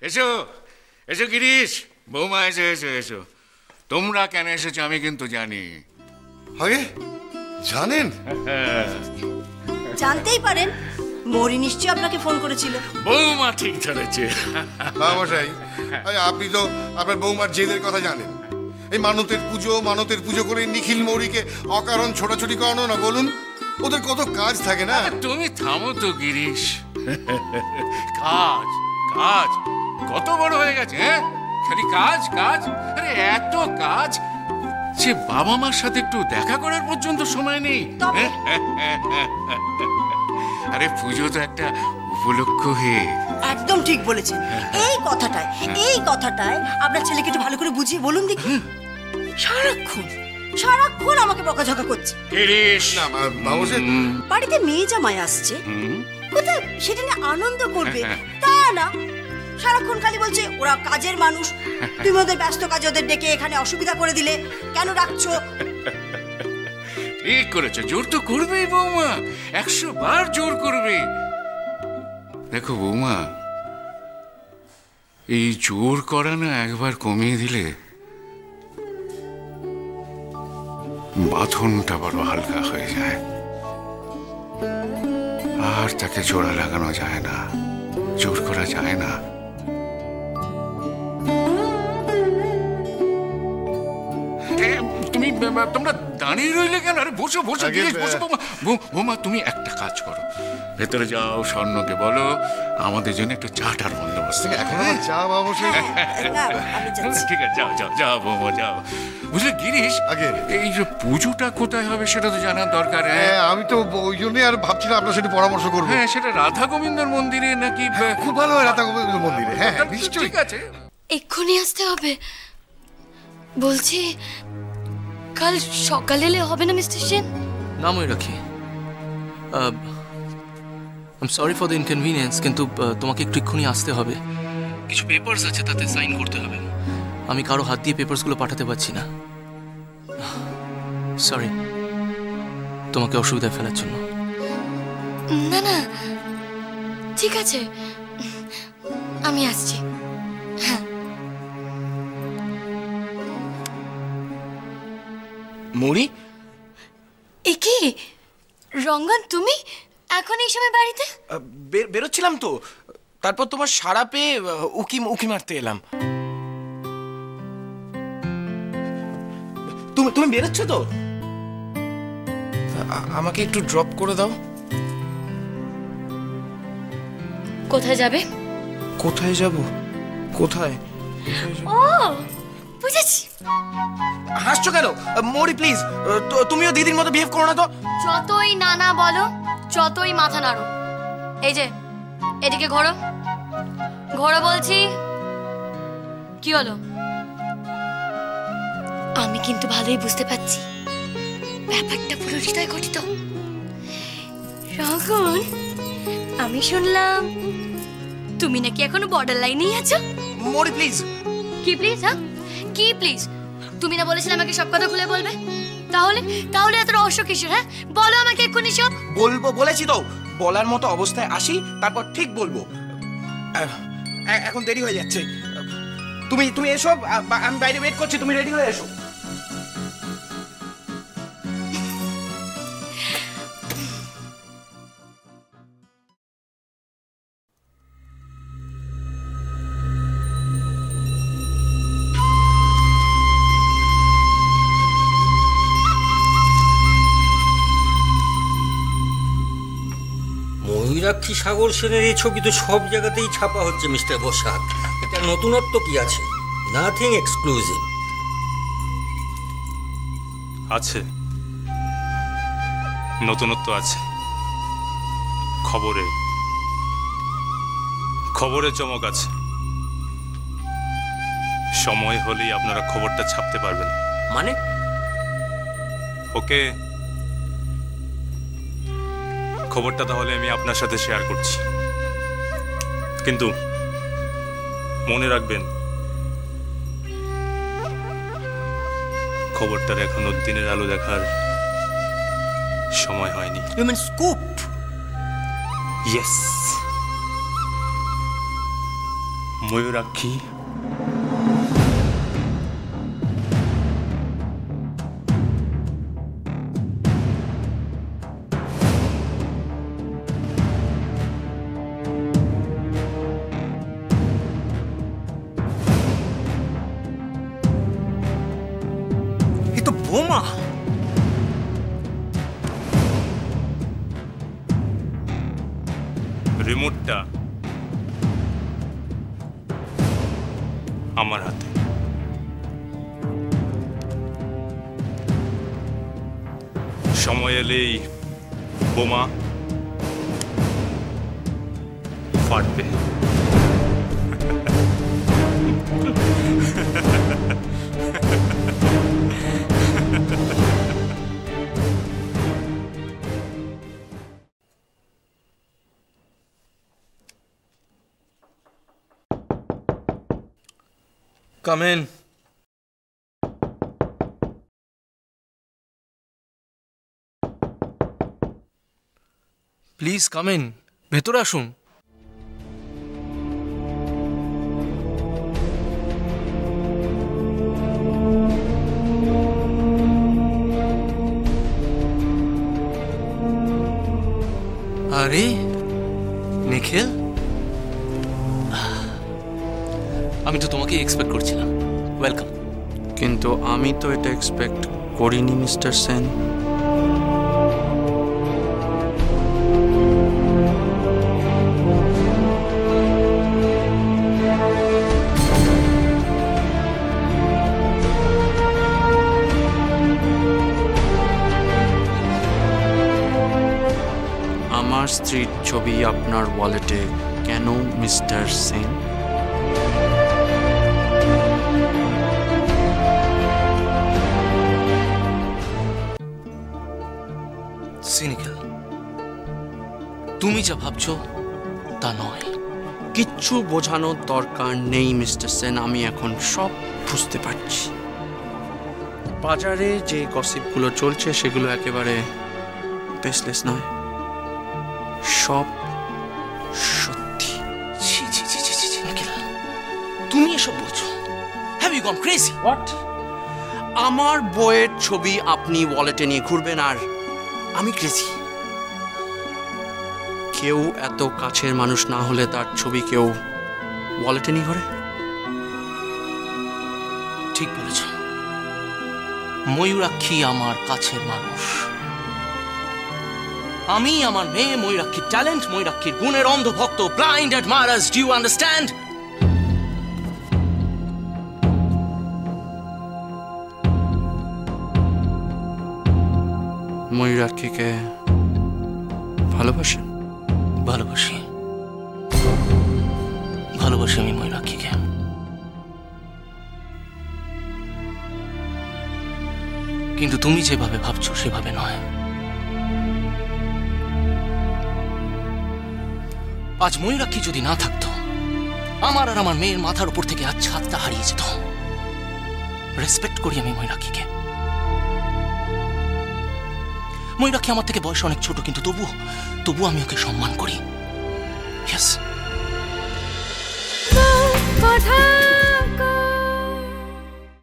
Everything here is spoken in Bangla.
এসো এসো গিরিশ, বৌমা এসো এসো এসো। তোমরা কেন এসেছো আমি কিন্তু জানি। আগে জানেন? জানতেই পারেন, মৌরি নিশ্চয়ই আপনাকে ফোন করেছিল। বৌমা ঠিক ধরেছে। মশাই, আপনি তো আপনার বৌমার জেদের কথা জানেন। এই মানতের পুজো করে নিখিল মৌরিকে অকারণ ছোটাছুটি করানো না, বলুন? ওদের কত কাজ থাকে না। তুমি থামো তো গিরিশ। কাজ কাজ কত বড় হয়ে গেছে, হ্যাঁ? খালি কাজ কাজ। আরে এত কাজ সে বাবা মার সাথে একটু দেখা করার পর্যন্ত সময় নেই। আরে পুজো তো একটা উপলক্ষ হয়ে। একদম ঠিক বলেছেন। এই কথাটায় আপনার ছেলেকে একটু ভালো করে বুঝিয়ে বলুন দেখি। সারাক্ষণ আমাকে বকাঝকা করছে। বাড়িতে মেয়ে জামাই আসছে, কোথায় সেটা নিয়ে আনন্দ করবে তা না, সারাক্ষণ খালি বলছে ওরা কাজের মানুষ, তুমি ওদের ব্যস্ত কাজে ওদের ডেকে এখানে অসুবিধা করে দিলে, কেন রাখছো? ঠিক করেছো, জোর তো করবেই বৌমা, 100 বার জোর করবে। দেখো বৌমা, এই জোর করা না একবার কমিয়ে দিলে বাঁধনটা বড় হালকা হয়ে যায়, আর তাকে জোড়া লাগানো যায় না, জোর করা যায় না। তোমরা দাঁড়িয়ে রইলে কেন? আরে বসো বসো বসো। বৌমা তুমি একটা কাজ করো, ভেতরে যাও, স্বর্ণকে বলো আমাদের জন্য একটু চাটার বন্দোবস্ত। ঠিক আছে, যাও যাও যাও বৌমা যাও। বুঝলে গিরিশ, এই যে পুজোটা কোথায় হবে সেটা তো জানার দরকার। হ্যাঁ, আমি তো ওই জন্যই আর ভাবছিলাম আপনার সাথে পরামর্শ করবো। হ্যাঁ, সেটা রাধা গোবিন্দর মন্দিরে নাকি? খুব ভালো হয় রাধা গোবিন্দর মন্দিরে। হ্যাঁ নিশ্চয়ই। ঠিক আছে, এক্ষুনি আসতে হবে বলছি। কাল সকালে এলে হবে না মিস্টার সেন? না Mayurakshi, I am sorry for the inconvenience, কিন্তু তোমাকে একটু এক্ষুনি আসতে হবে। কিছু পেপারস আছে, তাতে সাইন করতে হবে। আমি কারো হাত দিয়ে পেপারসগুলো পাঠাতে পারছি না। সরি তোমাকে অসুবিধায় ফেলার জন্য। না না ঠিক আছে, আমি আসছি। হ্যাঁ। মৌরি, একি রঙ্গন, তুমি এখন এই সময় বাড়িতে? বেরোচ্ছিলাম তো, তারপর তোমার সাড়া পেয়ে উকি উকি মারতে এলাম। তুমি বেরোচ্ছ তো? আমাকে একটু ড্রপ করে দাও। কোথায় যাবে? কোথায় যাব? কোথায়? ও বুঝেছি। হাসছো কেন মৌরি? প্লিজ তুমিও দিদির মতো বিহেভ করো না তো। যতই নানা বলো, যতই মাথা নাড়ো, এই যে এদিকে ঘোরো, ঘোরো বলছি। কি হলো? আমি কিন্তু ভালোই বুঝতে পারছি ব্যাপারটা পুরো হৃদয় ঘটিত। রঘুন, আমি শুনলাম তুমি নাকি এখনো বর্ডার লাইনেই আছো। মৌরি প্লিজ। কি প্লিজ? হ্যাঁ কি প্লিজ? তুমি না বলেছিলে আমাকে সব কথা খুলে বলবে? তাহলে তাহলে এত রহস্য কিসের? হ্যাঁ বলো আমাকে এক্ষুনি সব। বলবো বলেছি তো, বলার মতো অবস্থায় আসি তারপর ঠিক বলবো। এখন দেরি হয়ে যাচ্ছে। তুমি এসো, আমি বাইরে ওয়েট করছি, তুমি রেডি হয়ে এসো। ময়ূরাক্ষী সাগর সেনের এই ছবি তো সব জায়গাতেই ছাপা হচ্ছে মিস্টার বসাক। এটা নতুনত্ব কি আছে? Nothing exclusive. আছে, নতুনত্ব আছে। খবরে চমক আছে। সময় হলেই আপনারা খবরটা ছাপতে পারবেন। মানে? ওকে, খবরটা তাহলে আমি আপনার সাথে শেয়ার করছি, কিন্তু মনে রাখবেন খবরটার এখনো দিনের আলো দেখার সময় হয়নি। You mean scoop? Yes, Mayurakshi, এ তো বোমা। রিমোটটা আমার হাতে। সময় এলেই বোমা ফাটবে। Come in. Please come in, ভেতরে আসুন। আরে নিখিল, আমি তো তোমাকে এক্সপেক্ট করছিলাম। ওয়েলকাম। কিন্তু আমি তো এটা এক্সপেক্ট করিনি মিস্টার সেন। আমার স্ত্রীর ছবি আপনার ওয়ালেটে কেন মিস্টার সেন? সিনিক্যাল, তুমি যা ভাবছো তা নয়। কিচ্ছু বোঝানোর দরকার নেই মিস্টার সেন, আমি এখন সব বুঝতে পারছি। বাজারে যে গসিপগুলো চলছে সেগুলো একেবারে বেসলেস নয়, সব সত্যি। ছি ছি ছি ছি ছি, নিখিল, তুমি এসব বলছো? Have you gone crazy? What? আমার বইয়ের ছবি আপনি ওয়ালেটে নিয়ে ঘুরবেন আর আমি ক্রেজি? কেউ এত কাছের মানুষ না হলে তার ছবি কেউ ওয়ালেটে নিয়ে ঘোরে? ঠিক বলেছ, ময়ূরাক্ষী আমার কাছের মানুষ। আমি আমার মেয়ে ময়ূরাক্ষীর ট্যালেন্ট, ময়ূরাক্ষীর গুণের অন্ধভক্ত, blind admirers. Do you understand? ময়ূরাক্ষীকে ভালোবাসেন? ভালোবাসি, ভালোবাসি আমি ময়ূরাক্ষীকে। কিন্তু তুমি যেভাবে ভাবছো সেভাবে নয়। আজ ময়ূরাক্ষী যদি না থাকতো, আমার আর আমার মেয়ের মাথার উপর থেকে আজ ছাদটা হারিয়ে যেত। রেসপেক্ট করি আমি ময়ূরাক্ষীকে। ময়ূরাক্ষী আমার থেকে বয়স অনেক ছোট, কিন্তু তবু আমি ওকে সম্মান করি। ইয়েস।